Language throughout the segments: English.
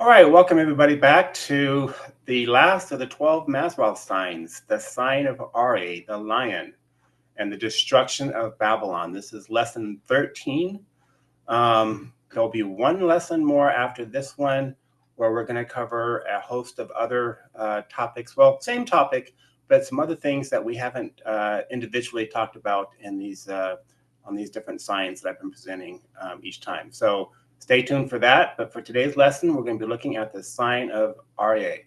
All right, welcome everybody back to the last of the 12 Mazzaroth signs, the sign of Aryeh, the lion, and the destruction of Babylon. This is lesson 13. There'll be one lesson more after this one where we're going to cover a host of other topics. Well, same topic, but some other things that we haven't individually talked about in these on these different signs that I've been presenting each time. So stay tuned for that. But for today's lesson, we're going to be looking at the sign of Aryeh.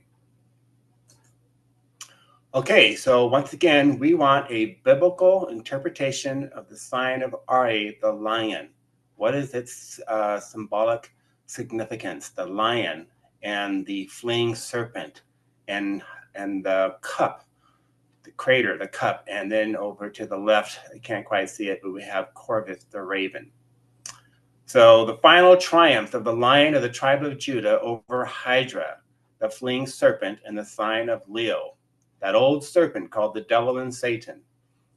Okay, so once again, we want a biblical interpretation of the sign of Aryeh, the lion. What is its symbolic significance? The lion and the fleeing serpent and the cup, the crater, the cup, and then over to the left, I can't quite see it, but we have Corvus, the raven. So the final triumph of the lion of the tribe of Judah over Hydra, the fleeing serpent, and the sign of Leo, that old serpent called the devil and Satan.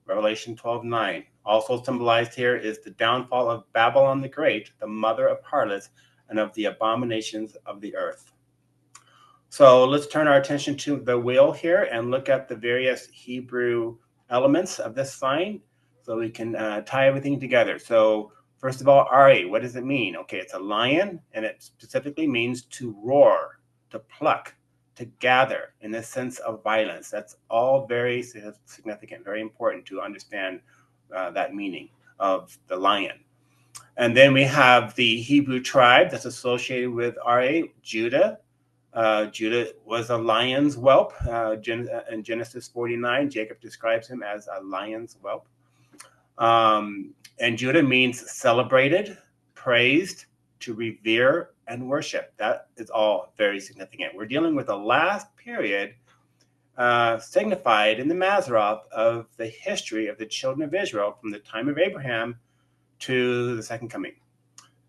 Revelation 12:9. Also symbolized here is the downfall of Babylon the Great, the mother of harlots and of the abominations of the earth. So let's turn our attention to the wheel here and look at the various Hebrew elements of this sign so we can tie everything together. So first of all, Aryeh, what does it mean? Okay, it's a lion, and it specifically means to roar, to pluck, to gather in the sense of violence. That's all very significant, very important to understand that meaning of the lion. And then we have the Hebrew tribe that's associated with Aryeh, Judah. Judah was a lion's whelp. In Genesis 49, Jacob describes him as a lion's whelp. And Judah means celebrated, praised, to revere, and worship. That is all very significant. We're dealing with the last period signified in the Mazzaroth of the history of the children of Israel from the time of Abraham to the second coming.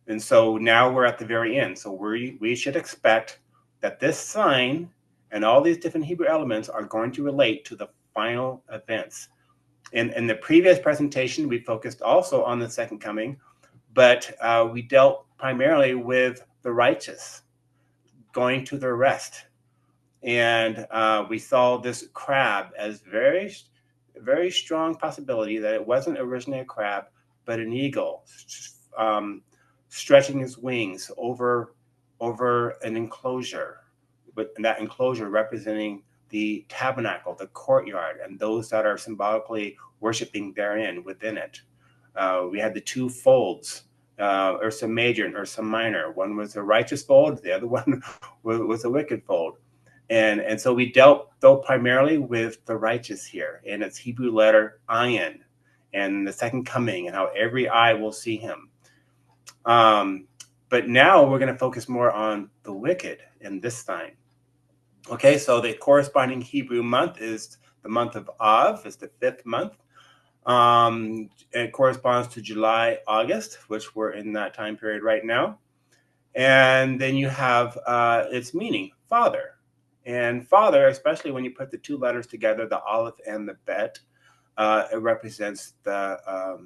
And so now we're at the very end. So we should expect that this sign and all these different Hebrew elements are going to relate to the final events. In the previous presentation, we focused also on the second coming, but we dealt primarily with the righteous going to their rest. And we saw this crab as very strong possibility that it wasn't originally a crab, but an eagle stretching his wings over an enclosure, but that enclosure representing the tabernacle, the courtyard, and those that are symbolically worshiping therein, within it. We had the two folds, Ursa Major and Ursa Minor. One was a righteous fold, the other one was a wicked fold. And so we dealt, though, primarily with the righteous here, and its Hebrew letter ayin, and the second coming, and how every eye will see him. But now we're going to focus more on the wicked in this sign. Okay, so the corresponding Hebrew month is the month of Av, is the 5th month. It corresponds to July, August, which we're in that time period right now. And then you have its meaning, father. And father, especially when you put the two letters together, the Aleph and the Bet, it represents the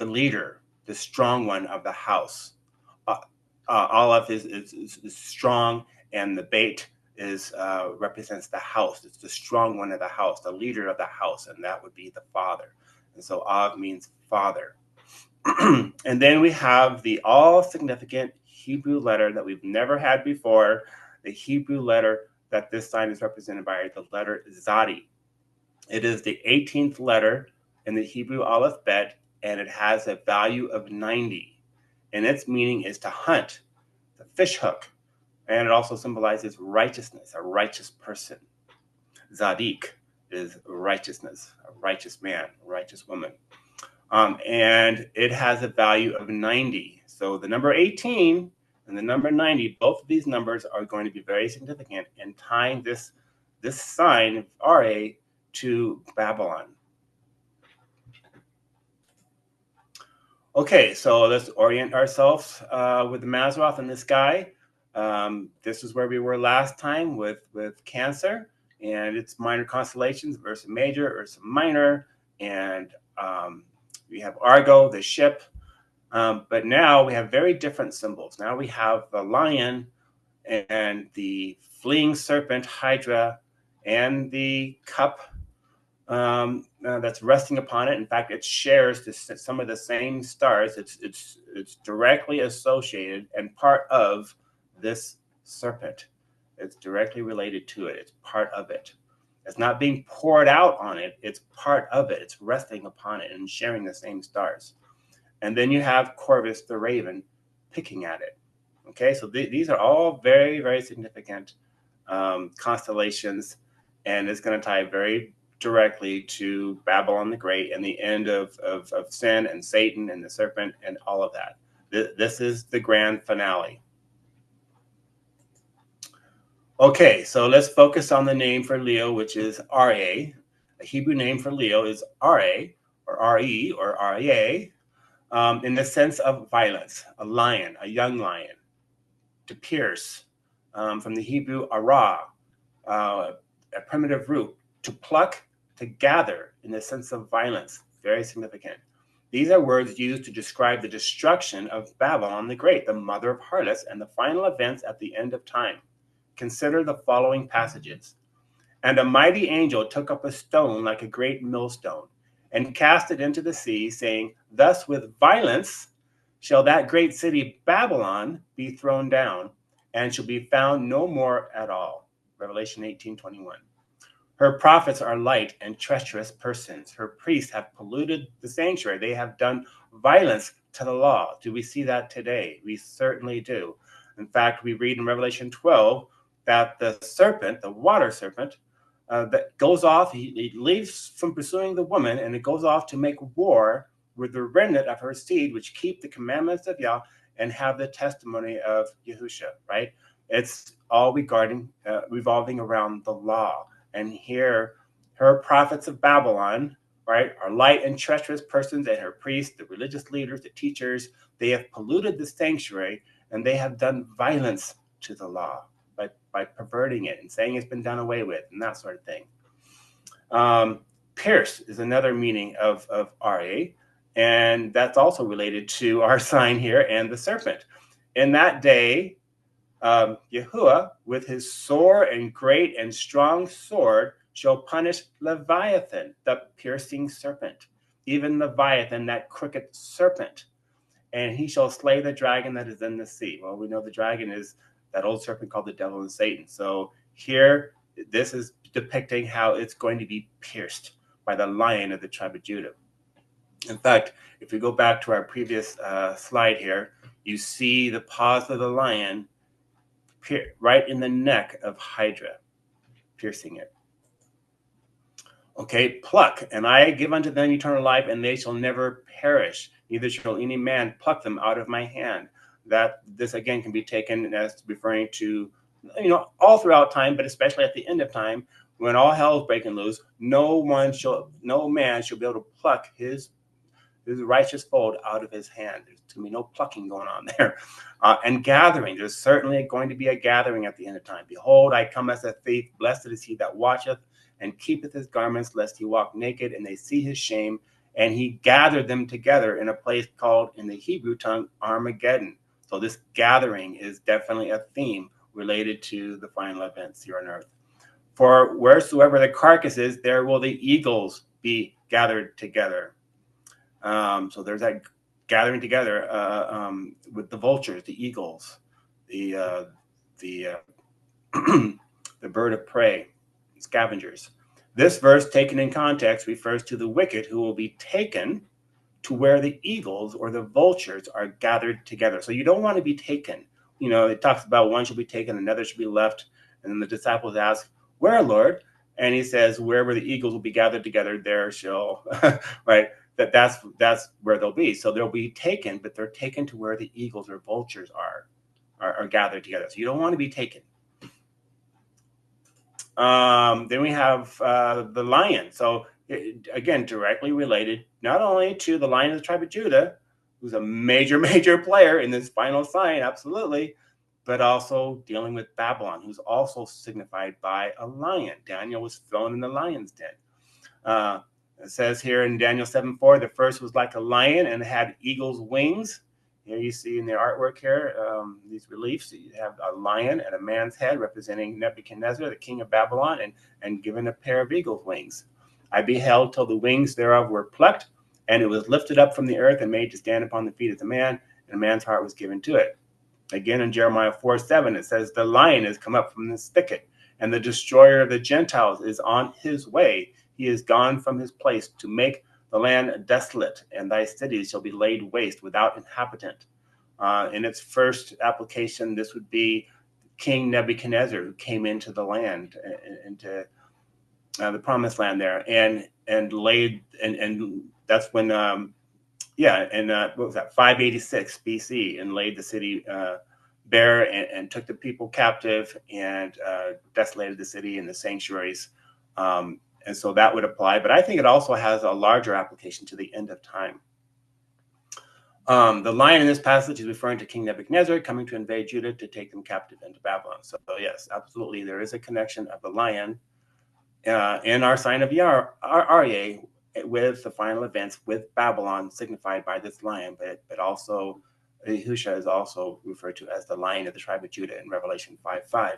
leader, the strong one of the house. Aleph is strong, and the Bet represents the house. It's the strong one of the house, the leader of the house, and that would be the father. And so Av means father. And then we have the all-significant Hebrew letter that we've never had before, the Hebrew letter that this sign is represented by, the letter Tzadi. It is the 18th letter in the Hebrew alphabet, and it has a value of 90. And its meaning is to hunt, the fish hook. And it also symbolizes righteousness, a righteous person. Tzaddik is righteousness, a righteous man, a righteous woman. And it has a value of 90. So the number 18 and the number 90, both of these numbers are going to be very significant in tying this sign of Aryeh to Babylon. Okay, so let's orient ourselves with the Mazzaroth and this guy. This is where we were last time with Cancer and its minor constellations, Ursa Major, Ursa Minor, and we have Argo, the ship. But now we have very different symbols. Now we have the lion and the fleeing serpent, Hydra, and the cup that's resting upon it. In fact, it shares some of the same stars. It's directly associated and part of this serpent. It's directly related to it. It's part of it. It's not being poured out on it. It's part of it. It's resting upon it and sharing the same stars. And then you have Corvus the raven picking at it. Okay, so these are all very, very significant constellations, and it's going to tie very directly to Babylon the Great and the end of sin and Satan and the serpent and all of that. This is the grand finale. Okay, so let's focus on the name for Leo, which is Aryeh. The Hebrew name for Leo is Aryeh, or R-E, or Aryeh, in the sense of violence, a lion, a young lion, to pierce, from the Hebrew arah, a primitive root, to pluck, to gather, in the sense of violence, very significant. These are words used to describe the destruction of Babylon the Great, the mother of harlots, and the final events at the end of time. Consider the following passages. And a mighty angel took up a stone like a great millstone and cast it into the sea, saying, thus with violence shall that great city Babylon be thrown down, and shall be found no more at all. Revelation 18:21. Her prophets are light and treacherous persons. Her priests have polluted the sanctuary. They have done violence to the law. Do we see that today? We certainly do. In fact, we read in Revelation 12 that the serpent, the water serpent, that goes off, he leaves from pursuing the woman, and it goes off to make war with the remnant of her seed, which keep the commandments of Yah and have the testimony of Yahusha, right? It's all revolving around the law. And here, her prophets of Babylon, right, are light and treacherous persons, and her priests, the religious leaders, the teachers, they have polluted the sanctuary, and they have done violence to the law by perverting it and saying it's been done away with and that sort of thing. Pierce is another meaning of Aryeh, and that's also related to our sign here and the serpent. In that day, Yahuwah, with his sore and great and strong sword, shall punish Leviathan, the piercing serpent, even Leviathan, that crooked serpent. And he shall slay the dragon that is in the sea. Well, we know the dragon is that old serpent called the devil and Satan. So here, this is depicting how it's going to be pierced by the lion of the tribe of Judah. In fact, if we go back to our previous slide here, you see the paws of the lion right in the neck of Hydra, piercing it. Okay, pluck, and I give unto them eternal life, and they shall never perish, neither shall any man pluck them out of my hand. That this again can be taken as referring to, all throughout time, but especially at the end of time, when all hell is breaking loose, no man shall be able to pluck his righteous fold out of his hand. There's going to be no plucking going on there. And gathering, there's certainly going to be a gathering at the end of time. Behold, I come as a thief. Blessed is he that watcheth and keepeth his garments, lest he walk naked, and they see his shame. And he gathered them together in a place called, in the Hebrew tongue, Armageddon. So this gathering is definitely a theme related to the final events here on earth. For wheresoever the carcass is, there will the eagles be gathered together. So there's that gathering together with the vultures, the eagles, the bird of prey, scavengers. This verse, taken in context, refers to the wicked who will be taken to where the eagles or the vultures are gathered together. So you don't want to be taken. It talks about one shall be taken, another shall be left. And then the disciples ask, where, Lord? And he says, wherever the eagles will be gathered together, there shall, right? That's where they'll be. So they'll be taken, but they're taken to where the eagles or vultures are gathered together. So you don't want to be taken. Then we have the lion. So again, directly related not only to the lion of the tribe of Judah, who's a major player in this final sign, absolutely, but also dealing with Babylon, who's also signified by a lion. Daniel was thrown in the lion's den. It says here in Daniel 7:4, the first was like a lion and had eagle's wings. Here you see in the artwork here, these reliefs, you have a lion and a man's head representing Nebuchadnezzar, the king of Babylon, and given a pair of eagle's wings. I beheld till the wings thereof were plucked, and it was lifted up from the earth and made to stand upon the feet of the man, and a man's heart was given to it. Again, in Jeremiah 4:7, it says, the lion is come up from this thicket, and the destroyer of the Gentiles is on his way. He is gone from his place to make the land desolate, and thy cities shall be laid waste without inhabitant. In its first application, this would be King Nebuchadnezzar, who came into the land, into the promised land there, and laid, and that's when, what was that, 586 BC, and laid the city bare, and took the people captive, and desolated the city and the sanctuaries. And so that would apply, but I think it also has a larger application to the end of time. The lion in this passage is referring to King Nebuchadnezzar coming to invade Judah to take them captive into Babylon. So yes, absolutely, there is a connection of the lion in our sign of Aryeh with the final events with Babylon signified by this lion, but also Yahusha is also referred to as the lion of the tribe of Judah in Revelation 5:5.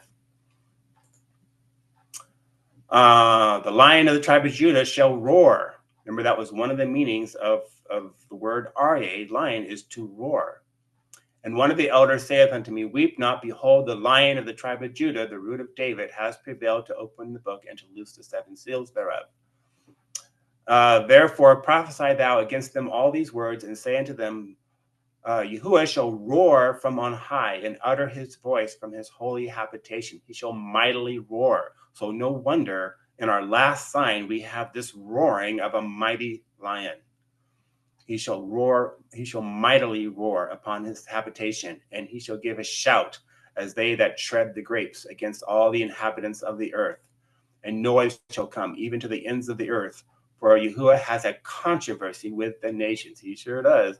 The lion of the tribe of Judah shall roar. Remember, that was one of the meanings of the word Aryeh, lion, is to roar. And one of the elders saith unto me, weep not, behold, the lion of the tribe of Judah, the root of David, has prevailed to open the book and to loose the 7 seals thereof. Therefore prophesy thou against them all these words, and say unto them, Yahuwah shall roar from on high, and utter his voice from his holy habitation. He shall mightily roar. So no wonder in our last sign we have this roaring of a mighty lion. He shall roar, he shall mightily roar upon his habitation, and he shall give a shout as they that tread the grapes against all the inhabitants of the earth. And noise shall come even to the ends of the earth, for Yahuwah has a controversy with the nations. He sure does.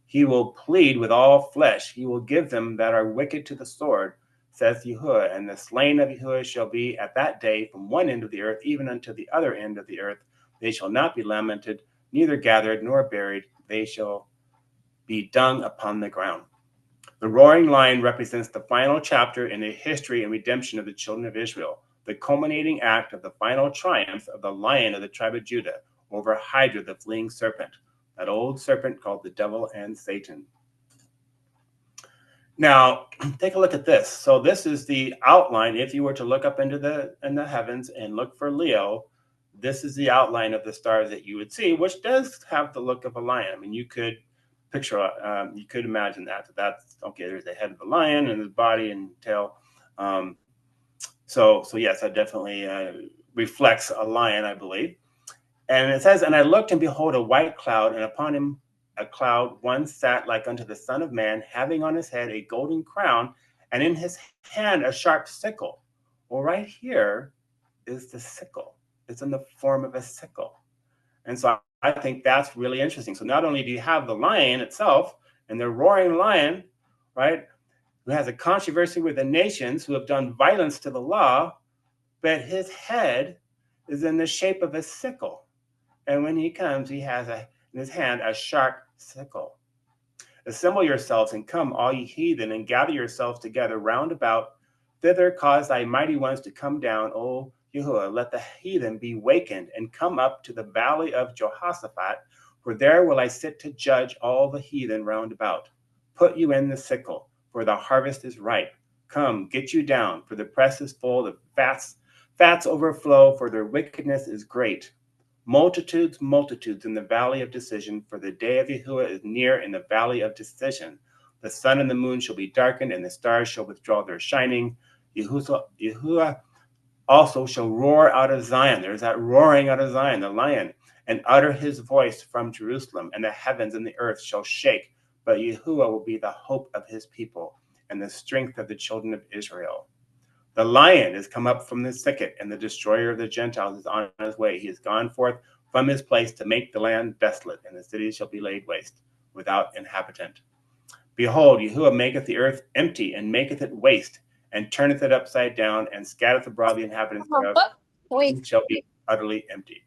He will plead with all flesh. He will give them that are wicked to the sword, says Yahuwah. And the slain of Yahuwah shall be at that day from one end of the earth even unto the other end of the earth. They shall not be lamented, neither gathered nor buried. They shall be dung upon the ground. The roaring lion represents the final chapter in the history and redemption of the children of Israel, the culminating act of the final triumph of the lion of the tribe of Judah over Hydra, the fleeing serpent, that old serpent called the devil and Satan. Now, take a look at this. So this is the outline. If you were to look up into the heavens and look for Leo, this is the outline of the stars that you would see, which does have the look of a lion. I mean, you could picture, you could imagine that's okay. There's the head of the lion and the body and tail. So yes, that definitely reflects a lion, I believe. And it says, and I looked, and behold, a white cloud, and upon him a cloud, one sat like unto the Son of Man, having on his head a golden crown, and in his hand a sharp sickle. Well, right here is the sickle. It's in the form of a sickle. And so I think that's really interesting. So not only do you have the lion itself, and the roaring lion, right, who has a controversy with the nations who have done violence to the law, but his head is in the shape of a sickle. And when he comes, he has in his hand a sharp sickle. Assemble yourselves and come, all ye heathen, and gather yourselves together round about. Thither cause thy mighty ones to come down, O Yahuwah. Let the heathen be wakened and come up to the valley of Jehoshaphat, for there will I sit to judge all the heathen round about. Put you in the sickle, for the harvest is ripe. Come, get you down, for the press is full, the fats overflow, for their wickedness is great. Multitudes, multitudes in the valley of decision, for the day of Yahuwah is near in the valley of decision. The sun and the moon shall be darkened, and the stars shall withdraw their shining. Yahuwah also shall roar out of Zion. There's that roaring out of Zion, the lion, and utter his voice from Jerusalem, and the heavens and the earth shall shake. But Yahuwah will be the hope of his people, and the strength of the children of Israel. The lion is come up from the thicket, and the destroyer of the Gentiles is on his way. He is gone forth from his place to make the land desolate, and the cities shall be laid waste, without inhabitant. Behold, Yahuwah maketh the earth empty, and maketh it waste, and turneth it upside down, and scattereth abroad the inhabitants thereof, and shall be utterly emptied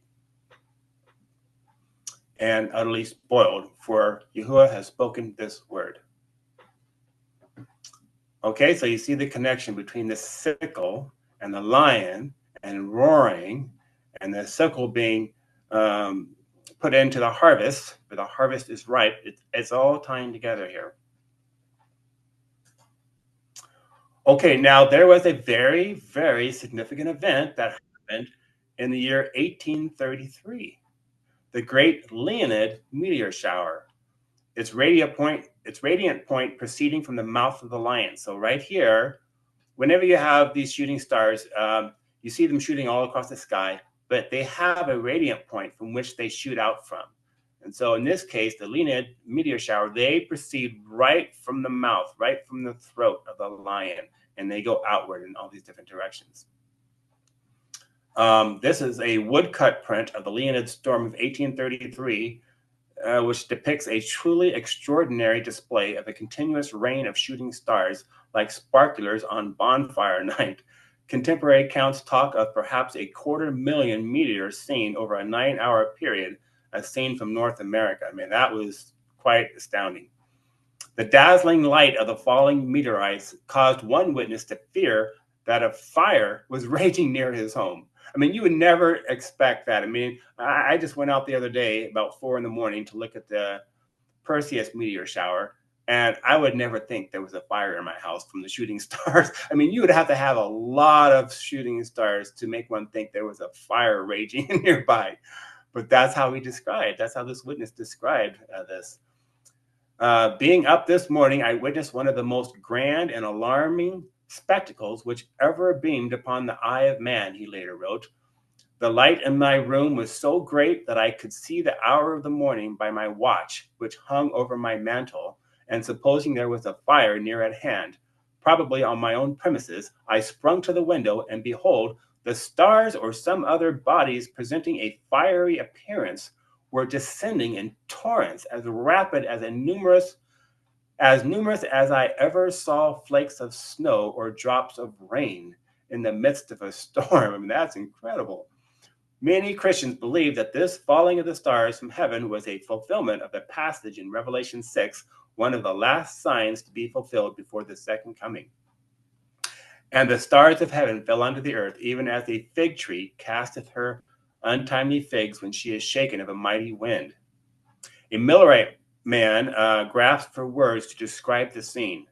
and utterly spoiled, for Yahuwah has spoken this word. Okay, so you see the connection between the sickle and the lion and roaring, and the sickle being put into the harvest, but the harvest is ripe. It's all tying together here. Okay, now there was a very, very significant event that happened in the year 1833, the Great Leonid meteor shower. Its radiant point proceeding from the mouth of the lion. So right here, whenever you have these shooting stars, you see them shooting all across the sky, but they have a radiant point from which they shoot out from. And so in this case, the Leonid meteor shower, they proceed right from the mouth, right from the throat of the lion, and they go outward in all these different directions. This is a woodcut print of the Leonid storm of 1833, which depicts a truly extraordinary display of a continuous rain of shooting stars like sparklers on bonfire night. Contemporary accounts talk of perhaps 250,000 meteors seen over a 9-hour period, as seen from North America. I mean, that was quite astounding. The dazzling light of the falling meteorites caused one witness to fear that a fire was raging near his home. I mean, you would never expect that. I mean, I just went out the other day about 4 in the morning to look at the Perseus meteor shower, and I would never think there was a fire in my house from the shooting stars. I mean, you would have to have a lot of shooting stars to make one think there was a fire raging nearby. But that's how that's how this witness described this. Being up this morning, I witnessed one of the most grand and alarming spectacles which ever beamed upon the eye of man, he later wrote. The light in my room was so great that I could see the hour of the morning by my watch, which hung over my mantle, and supposing there was a fire near at hand, probably on my own premises, I sprung to the window, and behold, the stars or some other bodies presenting a fiery appearance were descending in torrents as rapid as numerous as I ever saw flakes of snow or drops of rain in the midst of a storm. I mean, that's incredible. Many Christians believe that this falling of the stars from heaven was a fulfillment of the passage in Revelation 6, one of the last signs to be fulfilled before the second coming. And the stars of heaven fell unto the earth, even as a fig tree casteth her untimely figs when she is shaken of a mighty wind. A Millerite man grasped for words to describe the scene.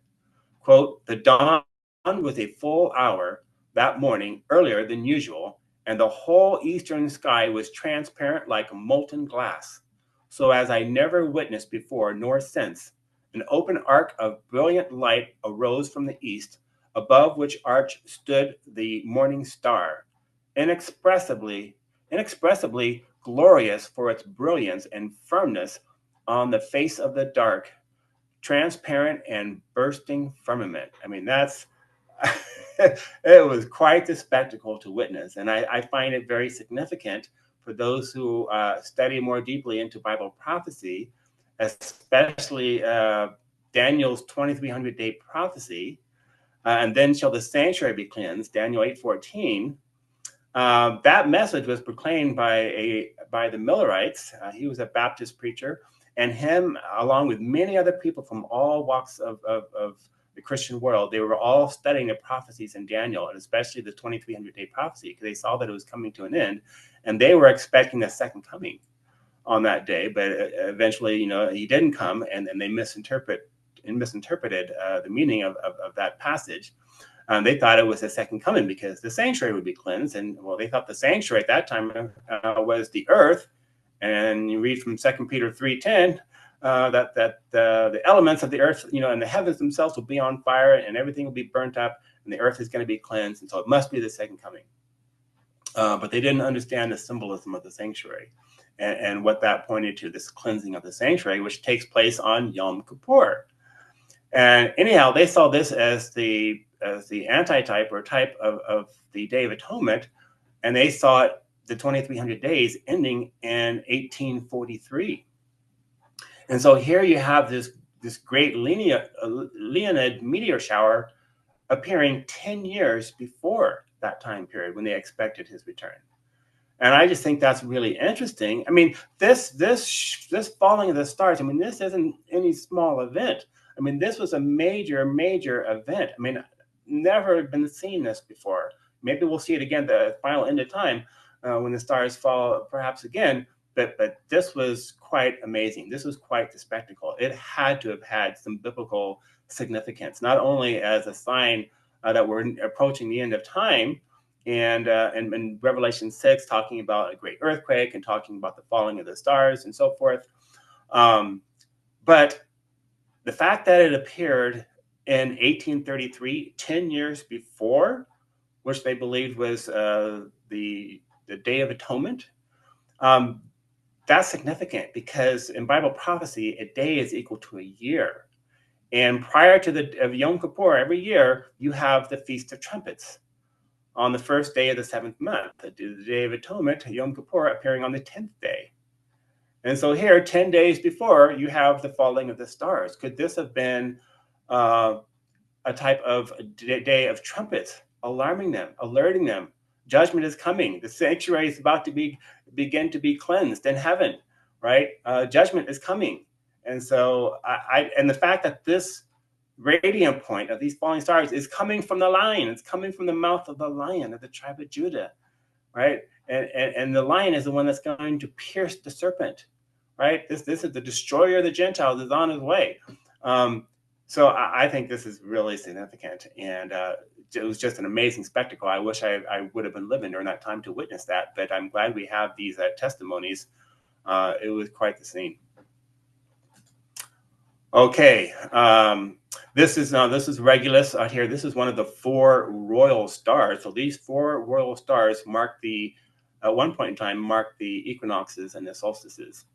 Quote, the dawn was a full hour that morning, earlier than usual, and the whole eastern sky was transparent like molten glass, so as I never witnessed before nor since. An open arc of brilliant light arose from the east, above which arch stood the morning star, inexpressibly glorious for its brilliance and firmness on the face of the dark, transparent and bursting firmament. I mean, that's it was quite the spectacle to witness, and I find it very significant for those who study more deeply into Bible prophecy, especially Daniel's 2300-day prophecy, and then shall the sanctuary be cleansed, Daniel 8:14. That message was proclaimed by the Millerites. He was a Baptist preacher, and him, along with many other people from all walks of the Christian world, they were all studying the prophecies in Daniel, and especially the 2300-day prophecy, because they saw that it was coming to an end, and they were expecting a second coming on that day. But eventually, he didn't come, and they misinterpreted the meaning of that passage. They thought it was the second coming because the sanctuary would be cleansed, and well, they thought the sanctuary at that time was the earth. And you read from 2 Peter 3:10 that the elements of the earth, and the heavens themselves will be on fire, and everything will be burnt up, and the earth is going to be cleansed, and so it must be the second coming. But they didn't understand the symbolism of the sanctuary and what that pointed to, this cleansing of the sanctuary, which takes place on Yom Kippur. And anyhow, they saw this as the antitype or type of the Day of Atonement, and they saw it, the 2300 days ending in 1843. And so here you have this great Leonid meteor shower appearing 10 years before that time period when they expected his return. And I just think that's really interesting. I mean, this falling of the stars, I mean, this isn't any small event. I mean, this was a major, major event. I mean, never been seen this before. Maybe we'll see it again, the final end of time, when the stars fall perhaps again. But this was quite amazing. This was quite the spectacle. It had to have had some biblical significance, not only as a sign that we're approaching the end of time, and Revelation 6 talking about a great earthquake and talking about the falling of the stars and so forth. But the fact that it appeared in 1833, 10 years before, which they believed was the Day of Atonement, that's significant because in Bible prophecy, a day is equal to a year. And prior to the Yom Kippur, every year, you have the Feast of Trumpets on the first day of the 7th month, the Day of Atonement, Yom Kippur, appearing on the 10th day. And so here, 10 days before, you have the falling of the stars. Could this have been a type of day of trumpets, alarming them, alerting them? Judgment is coming. The sanctuary is about to begin to be cleansed in heaven, right? Judgment is coming. And so, and the fact that this radiant point of these falling stars is coming from the lion, it's coming from the mouth of the lion of the tribe of Judah, right? And the lion is the one that's going to pierce the serpent, right? This is the destroyer of the Gentiles is on his way. So I think this is really significant, and it was just an amazing spectacle. I wish I would have been living during that time to witness that, but I'm glad we have these testimonies. It was quite the scene. Okay, this is Regulus out here. This is one of the 4 royal stars. So these 4 royal stars mark at one point in time, mark the equinoxes and the solstices.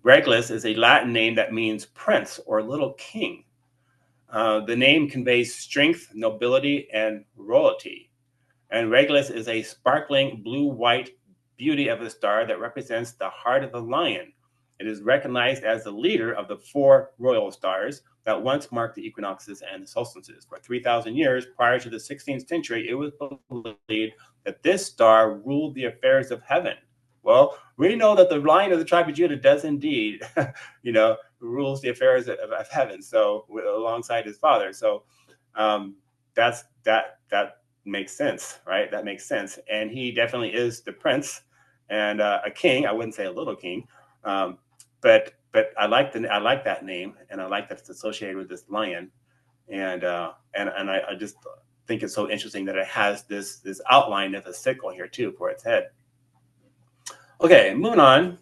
Regulus is a Latin name that means prince or little king. The name conveys strength, nobility, and royalty. And Regulus is a sparkling blue-white beauty of a star that represents the heart of the lion. It is recognized as the leader of the 4 royal stars that once marked the equinoxes and the solstices. For 3,000 years prior to the 16th century, it was believed that this star ruled the affairs of heaven. Well, we know that the Lion of the tribe of Judah does indeed, rules the affairs of heaven. So alongside his father. So that makes sense, right? That makes sense. And he definitely is the prince and a king. I wouldn't say a little king, but I like that name, and I like that it's associated with this lion. And I just think it's so interesting that it has this outline of a sickle here too for its head. Okay, moving on.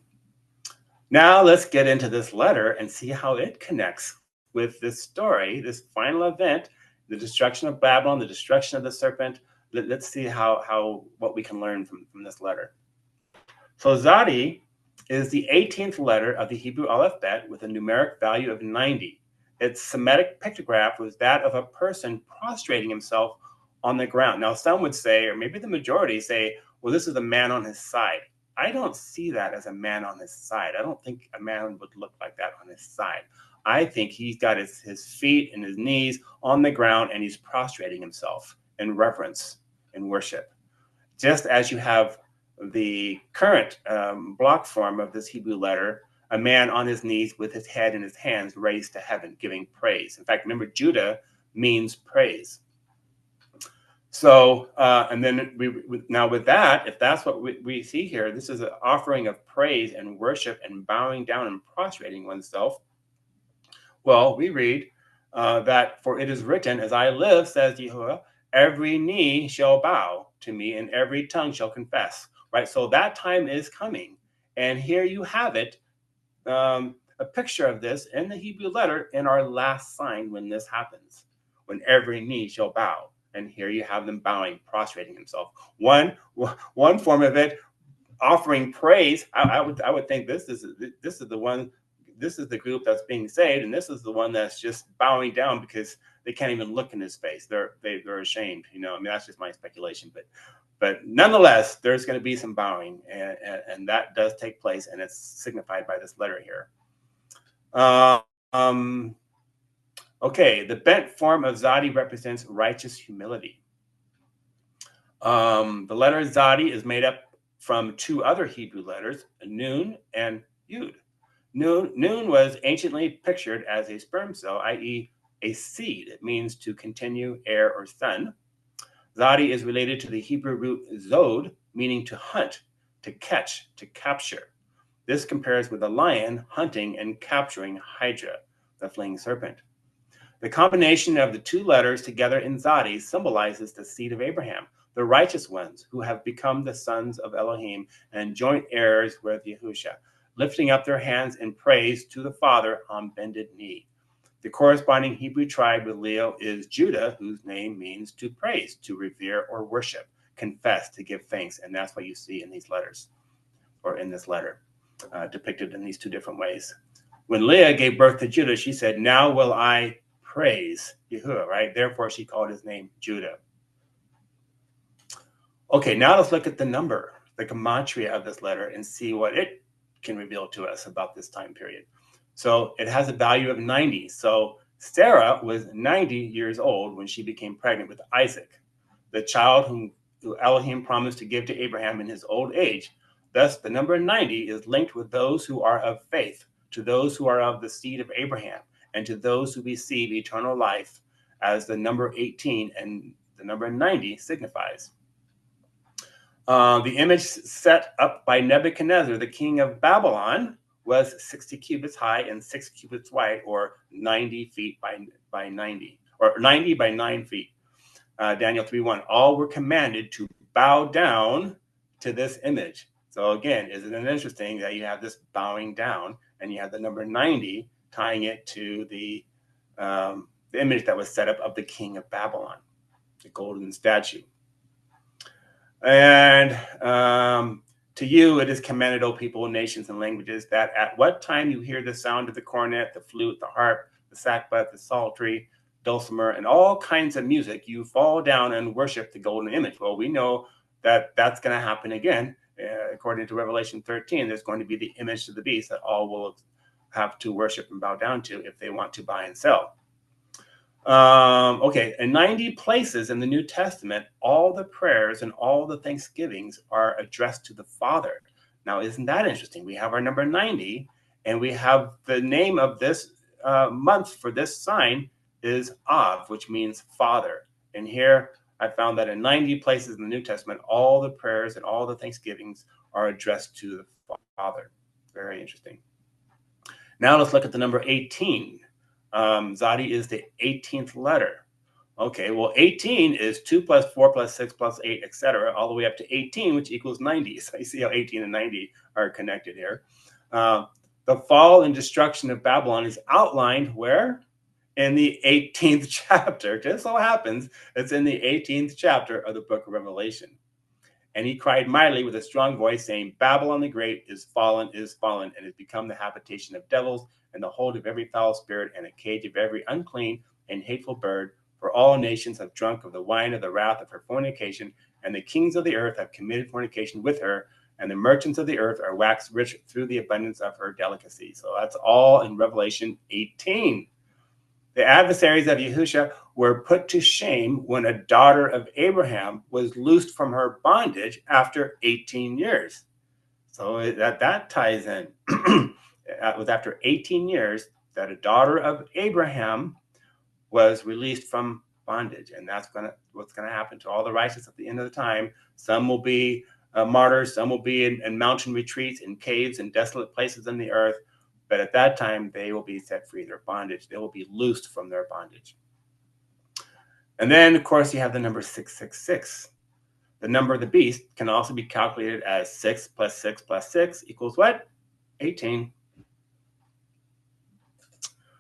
Now let's get into this letter and see how it connects with this story, this final event, the destruction of Babylon, the destruction of the serpent. Let's see what we can learn from this letter. So Tzadi is the 18th letter of the Hebrew alphabet with a numeric value of 90. Its Semitic pictograph was that of a person prostrating himself on the ground. Now, some would say, or maybe the majority say, well, this is a man on his side. I don't see that as a man on his side. I don't think a man would look like that on his side. I think he's got his feet and his knees on the ground, and he's prostrating himself in reverence and worship. Just as you have the current block form of this Hebrew letter, a man on his knees with his head in his hands raised to heaven, giving praise. In fact, remember, Judah means praise. So, and then now with that, if that's what we see here, this is an offering of praise and worship and bowing down and prostrating oneself. Well, we read that, for it is written, as I live, says Jehovah, every knee shall bow to me and every tongue shall confess. Right? So that time is coming. And here you have it, a picture of this in the Hebrew letter in our last sign when this happens, when every knee shall bow. And here you have them bowing, prostrating himself. One form of it, offering praise. I would think this is the one. This is the group that's being saved, and this is the one that's just bowing down because they can't even look in his face. They're ashamed. I mean, that's just my speculation, but nonetheless, there's going to be some bowing, and that does take place, and it's signified by this letter here. Okay, the bent form of Tzadi represents righteous humility. The letter Tzadi is made up from 2 other Hebrew letters, Nun and Yud. Noon was anciently pictured as a sperm cell, i.e. a seed. It means to continue, air, or sun. Tzadi is related to the Hebrew root zod, meaning to hunt, to catch, to capture. This compares with the lion hunting and capturing Hydra, the fleeing serpent. The combination of the two letters together in Tzadi symbolizes the seed of Abraham, the righteous ones who have become the sons of Elohim and joint heirs with Yahusha, lifting up their hands in praise to the Father on bended knee. The corresponding Hebrew tribe with Leo is Judah, whose name means to praise, to revere or worship, confess, to give thanks. And that's what you see in these letters, or in this letter, depicted in these two different ways. When Leah gave birth to Judah, she said, "Now will I praise Yahuwah," right? Therefore, she called his name Judah. Okay, now let's look at the number, the gematria of this letter, and see what it can reveal to us about this time period. So it has a value of 90. So Sarah was 90 years old when she became pregnant with Isaac, the child whom Elohim promised to give to Abraham in his old age. Thus, the number 90 is linked with those who are of faith, to those who are of the seed of Abraham, and to those who receive eternal life, as the number 18 and the number 90 signifies. The image set up by Nebuchadnezzar, the king of Babylon, was 60 cubits high and 6 cubits wide, or 90 feet by 90, or 90 by 9 feet. Daniel 3:1. All were commanded to bow down to this image. So again, isn't it interesting that you have this bowing down and you have the number 90 tying it to the image that was set up of the king of Babylon, the golden statue. And to you it is commanded, O people, nations, and languages, that at what time you hear the sound of the cornet, the flute, the harp, the sackbut, the psaltery, dulcimer, and all kinds of music, you fall down and worship the golden image. Well, we know that that's going to happen again. According to Revelation 13, there's going to be the image of the beast that all will have to worship and bow down to if they want to buy and sell. Okay, in 90 places in the New Testament, all the prayers and all the thanksgivings are addressed to the Father. Now, isn't that interesting? We have our number 90, and we have the name of this month for this sign is Av, which means Father. And here I found that in 90 places in the New Testament, all the prayers and all the thanksgivings are addressed to the Father. Very interesting. Now let's look at the number 18. Tzadi is the 18th letter. Okay, well, 18 is 2 plus 4 plus 6 plus 8, etc., all the way up to 18, which equals 90. So you see how 18 and 90 are connected here. The fall and destruction of Babylon is outlined where? In the 18th chapter. Just so happens it's in the 18th chapter of the book of Revelation. And he cried mightily with a strong voice, saying, Babylon the Great is fallen, and has become the habitation of devils, and the hold of every foul spirit, and a cage of every unclean and hateful bird. For all nations have drunk of the wine of the wrath of her fornication, and the kings of the earth have committed fornication with her, and the merchants of the earth are waxed rich through the abundance of her delicacy. So that's all in Revelation 18. The adversaries of Yahusha were put to shame when a daughter of Abraham was loosed from her bondage after 18 years. So that ties in. It was after 18 years that a daughter of Abraham was released from bondage. And that's what's going to happen to all the righteous at the end of the time. Some will be martyrs, some will be in mountain retreats, in caves, and desolate places in the earth. But at that time, they will be set free of their bondage. They will be loosed from their bondage. And then, of course, you have the number 666. The number of the beast can also be calculated as 6 plus 6 plus 6 equals what? 18.